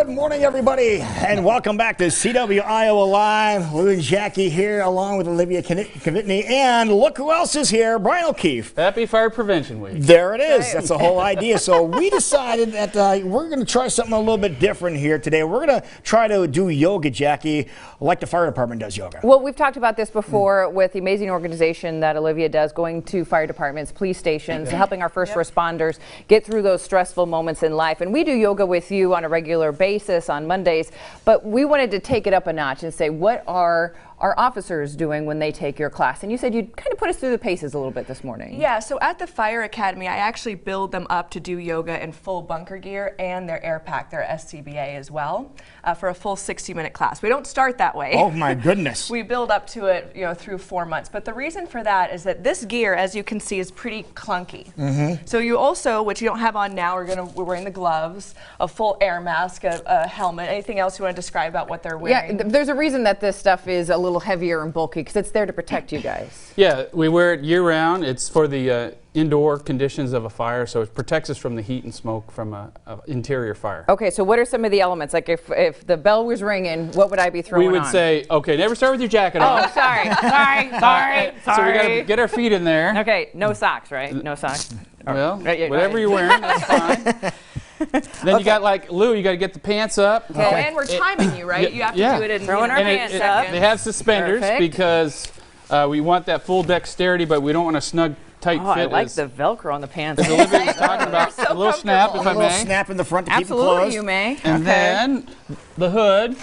Good morning, everybody, and welcome back to CW Iowa Live. Lou and Jackie here, along with Olivia Kavitney, and look who else is here, Brian O'Keefe. Happy Fire Prevention Week. There it is. That's the whole idea. So we decided that we're going to try something a little bit different here today. We're going to try to do yoga, Jackie, like the fire department does yoga. Well, we've talked about this before with the amazing organization that Olivia does, going to fire departments, police stations, helping our first responders get through those stressful moments in life. And we do yoga with you on a regular basis on Mondays, but we wanted to take it up a notch and say, what are our officers doing when they take your class? And you said you'd kind of put us through the paces a little bit this morning. Yeah, so at the Fire Academy, I actually build them up to do yoga in full bunker gear and their air pack, their SCBA as well, for a full 60-minute class. We don't start that way. Oh my goodness. We build up to it, through 4 months. But the reason for that is that this gear, as you can see, is pretty clunky. So you also, which you don't have on now, we're wearing the gloves, a full air mask, a helmet. Anything else you want to describe about what they're wearing? Yeah, there's a reason that this stuff is a little heavier and bulky, because it's there to protect you guys. Yeah, we wear it year-round. It's for the indoor conditions of a fire, so it protects us from the heat and smoke from an interior fire. Okay, so what are some of the elements? Like if the bell was ringing, what would I be throwing on? We would say, okay, never start with your jacket on. Oh, sorry. So we got to get our feet in there. Okay, no socks, right? No socks. Well, whatever you're wearing, that's fine. Then you got, like Lou, you got to get the pants up. Oh, and we're timing you, right? You have to do it in throwing our pants up. They have suspenders because we want that full dexterity, but we don't want a snug, tight fit. I like the Velcro on the pants. As Olivia was talking about, so a little snap, if I may. A little snap in the front to keep it closed. Absolutely, you may. And then the hood.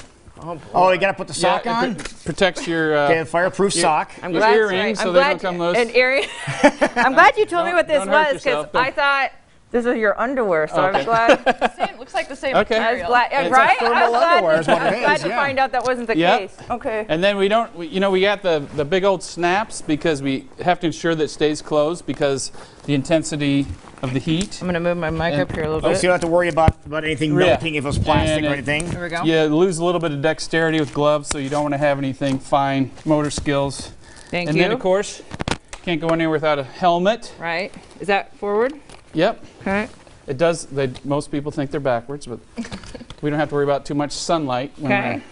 Oh, you got to put the sock on? Protects your fireproof sock. I'm your glad, earrings so they don't come loose. I'm glad you told me what this Don't hurt was, because yourself. I thought this was your underwear, so I was glad. looks like the same Okay. I was material. glad, It's right? thermal I was glad, underwear is what it glad is, to yeah. find out that wasn't the Yep. case. Okay. And then we got the big old snaps because we have to ensure that it stays closed because the intensity of the heat. I'm going to move my mic up here a little Oh, bit. so you don't have to worry about anything melting if it was plastic And or anything. Here we go. You lose a little bit of dexterity with gloves, so you don't want to have anything fine motor skills. Thank and you. then, of course, can't go anywhere without a helmet. Right. Is that forward? Yep. Okay. It does. Most people think they're backwards, but we don't have to worry about too much sunlight. Okay.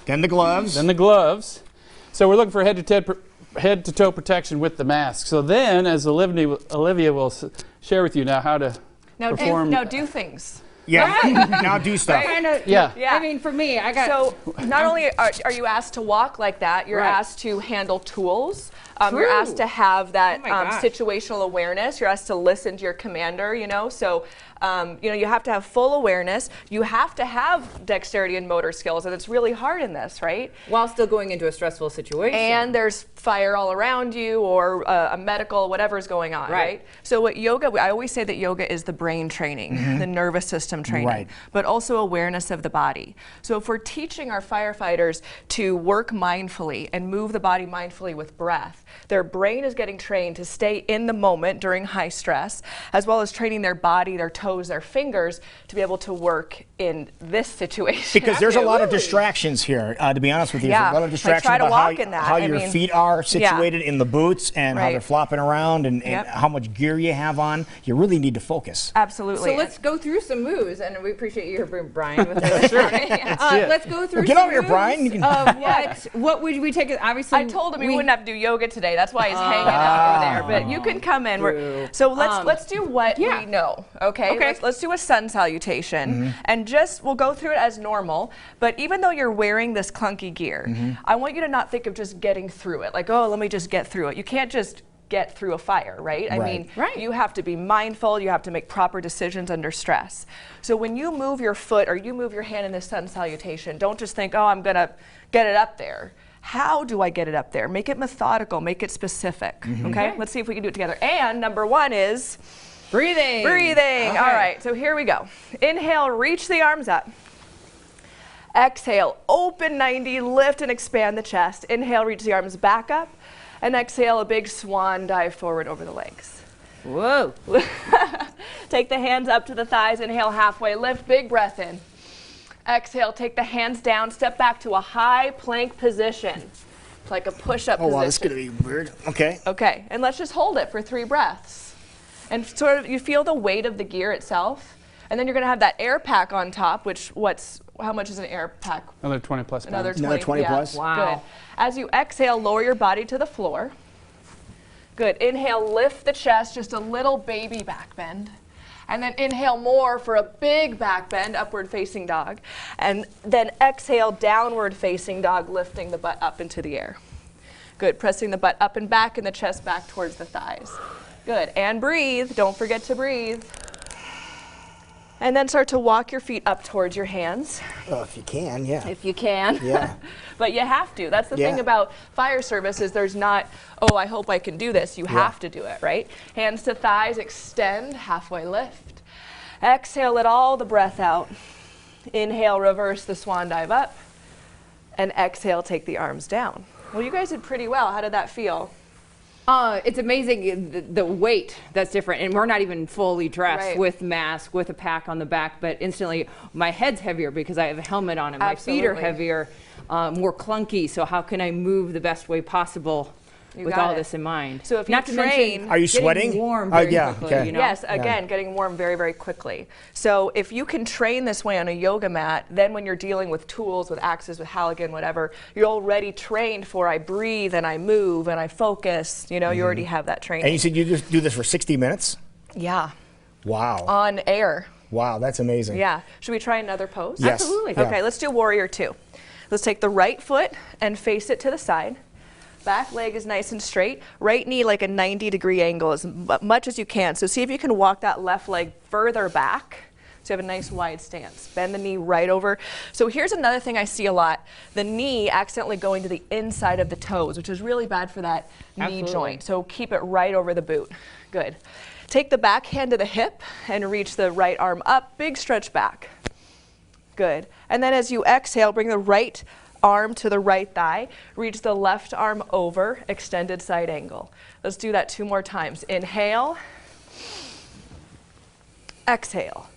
Then the gloves. Then the gloves. So we're looking for head-to-toe protection with the mask. So then, as Olivia will share with you now how to perform. Now do things. Yeah. Now do stuff. Yeah. I mean, for me, I got. So not only are you asked to walk like that, you're asked to handle tools. You're asked to have that situational awareness. You're asked to listen to your commander, So, you have to have full awareness. You have to have dexterity and motor skills, and it's really hard in this, right? While still going into a stressful situation. And there's fire all around you, or a medical, whatever's going on, right? So what yoga, I always say that yoga is the brain training, the nervous system training, but also awareness of the body. So if we're teaching our firefighters to work mindfully and move the body mindfully with breath, their brain is getting trained to stay in the moment during high stress, as well as training their body, their toes, their fingers to be able to work in this situation. Because there's a lot of distractions here, to be honest with you. There's a lot of distractions try to about walk in that. how your feet are situated in the boots and how they're flopping around and how much gear you have on. You really need to focus. Absolutely. So let's go through some moves, and we appreciate you here, Brian. With us. Let's go through Get some over here, moves Brian. You can what would we take? Obviously, I told him we wouldn't have to do yoga today. That's why he's hanging out over there. But you can come in. So let's do what we know. Okay. Let's do a sun salutation, and we'll go through it as normal. But even though you're wearing this clunky gear, I want you to not think of just getting through it. Like, oh, let me just get through it. You can't just get through a fire, right? I mean, you have to be mindful. You have to make proper decisions under stress. So when you move your foot or you move your hand in this sun salutation, don't just think, oh, I'm going to get it up there. How do I get it up there? Make it methodical. Make it specific. Okay? Let's see if we can do it together. And number one is breathing. Breathing. All right. So here we go. Inhale, reach the arms up. Exhale, open 90, lift and expand the chest. Inhale, reach the arms back up. And exhale, a big swan dive forward over the legs. Whoa. Take the hands up to the thighs. Inhale, halfway lift. Big breath in. Exhale, take the hands down. Step back to a high plank position. It's like a push-up position. wow, this is going to be weird. Okay. Okay, and let's just hold it for 3 breaths. And sort of, you feel the weight of the gear itself. And then you're going to have that air pack on top, which how much is an air pack? Another 20 plus pounds. Another 20, Another 20 yeah. plus? Wow. Good. As you exhale, lower your body to the floor. Good. Inhale, lift the chest, just a little baby back bend. And then inhale more for a big back bend, upward facing dog. And then exhale, downward facing dog, lifting the butt up into the air. Good. Pressing the butt up and back and the chest back towards the thighs. Good. And breathe. Don't forget to breathe. And then start to walk your feet up towards your hands. Oh, if you can, yeah. If you can. Yeah. But you have to. That's the thing about fire service is there's not, oh, I hope I can do this. You have to do it, right? Hands to thighs, extend, halfway lift. Exhale, let all the breath out. Inhale, reverse the swan dive up. And exhale, take the arms down. Well, you guys did pretty well. How did that feel? It's amazing the weight that's different, and we're not even fully dressed with mask, with a pack on the back, but instantly my head's heavier because I have a helmet on and my feet are heavier, more clunky. So how can I move the best way possible with all this in mind? So if you train, are you sweating? Warm very quickly, okay. you know? Yes, again, getting warm very, very quickly. So if you can train this way on a yoga mat, then when you're dealing with tools, with axes, with Halligan, whatever, you're already trained for I breathe and I move and I focus. You know, you already have that training. And you said you just do this for 60 minutes? Yeah. Wow. On air. Wow, that's amazing. Yeah. Should we try another pose? Yes. Absolutely. Okay, let's do warrior 2. Let's take the right foot and face it to the side. Back leg is nice and straight. Right knee like a 90-degree angle as much as you can. So see if you can walk that left leg further back so you have a nice wide stance. Bend the knee right over. So here's another thing I see a lot. The knee accidentally going to the inside of the toes, which is really bad for that knee joint. So keep it right over the boot. Good. Take the back hand to the hip and reach the right arm up. Big stretch back. Good. And then as you exhale, bring the right arm to the right thigh, reach the left arm over, extended side angle. Let's do that 2 more times. Inhale, exhale.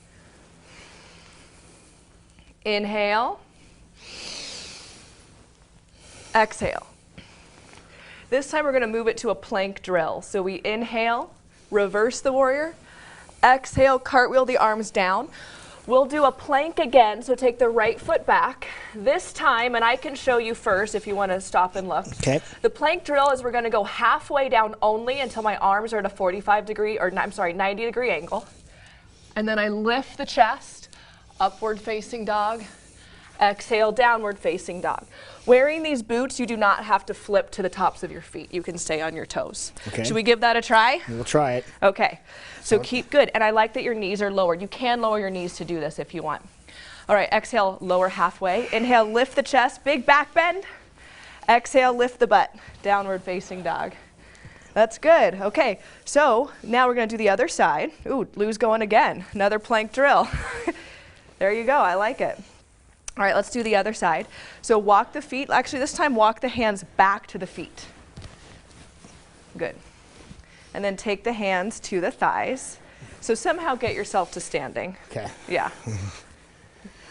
Inhale, exhale. This time we're going to move it to a plank drill. So we inhale, reverse the warrior, exhale, cartwheel the arms down. We'll do a plank again, so take the right foot back. This time, and I can show you first if you want to stop and look. Okay. The plank drill is we're going to go halfway down only until my arms are at a 90-degree angle. And then I lift the chest, upward facing dog. Exhale, downward facing dog. Wearing these boots, you do not have to flip to the tops of your feet. You can stay on your toes. Okay. Should we give that a try? We'll try it. Okay. So keep good. And I like that your knees are lowered. You can lower your knees to do this if you want. All right, exhale, lower halfway. Inhale, lift the chest, big back bend. Exhale, lift the butt, downward facing dog. That's good. Okay, so now we're going to do the other side. Ooh, Lou's going again. Another plank drill. There you go. I like it. All right, let's do the other side. So walk the feet. Actually, this time walk the hands back to the feet. Good. And then take the hands to the thighs. So somehow get yourself to standing. Okay. Yeah.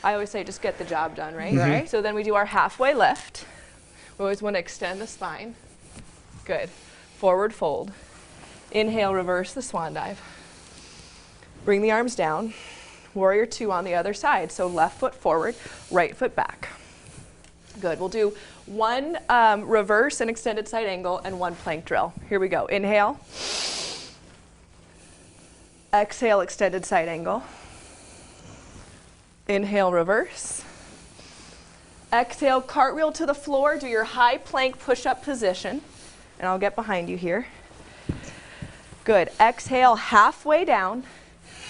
I always say just get the job done, right? Mm-hmm. Right. So then we do our halfway lift. We always want to extend the spine. Good. Forward fold. Inhale, reverse the swan dive. Bring the arms down. Warrior 2 on the other side. So left foot forward, right foot back. Good. We'll do 1 reverse and extended side angle and 1 plank drill. Here we go. Inhale. Exhale, extended side angle. Inhale, reverse. Exhale, cartwheel to the floor. Do your high plank push-up position. And I'll get behind you here. Good. Exhale, halfway down.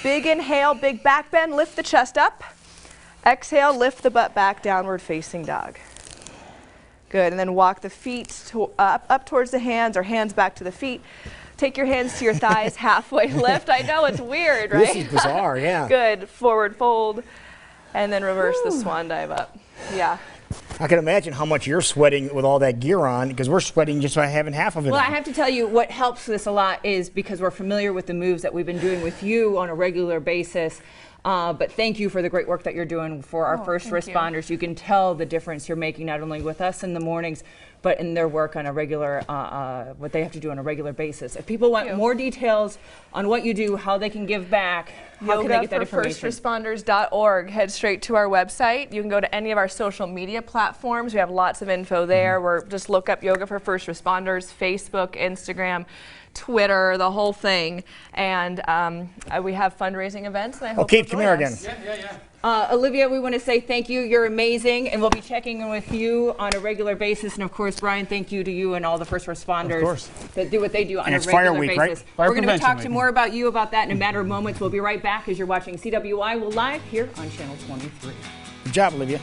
Big inhale, big back bend, lift the chest up. Exhale, lift the butt back, downward facing dog. Good, and then walk the feet up towards the hands or hands back to the feet. Take your hands to your thighs, halfway lift. I know it's weird, right? This is bizarre, yeah. Good, forward fold, and then reverse the swan dive up. Yeah. I can imagine how much you're sweating with all that gear on, because we're sweating just by having half of it Well, on. I have to tell you, what helps this a lot is because we're familiar with the moves that we've been doing with you on a regular basis. But thank you for the great work that you're doing for our first responders. You can tell the difference you're making not only with us in the mornings, but in their work on a regular, what they have to do on a regular basis. If people want more details on what you do, how they can give back, how can they get that information? YogaForFirstResponders.org. Head straight to our website. You can go to any of our social media platforms. We have lots of info there. Just look up Yoga for First Responders, Facebook, Instagram, Twitter, the whole thing. And we have fundraising events. And I hope Keith, come here again. Olivia, we want to say thank you. You're amazing, and we'll be checking in with you on a regular basis. And of course, Brian, thank you to you and all the first responders that do what they do on a regular basis. Right? We're going to talk to more about you about that in a matter of moments. We'll be right back as you're watching CWI Live here on Channel 23. Good job, Olivia.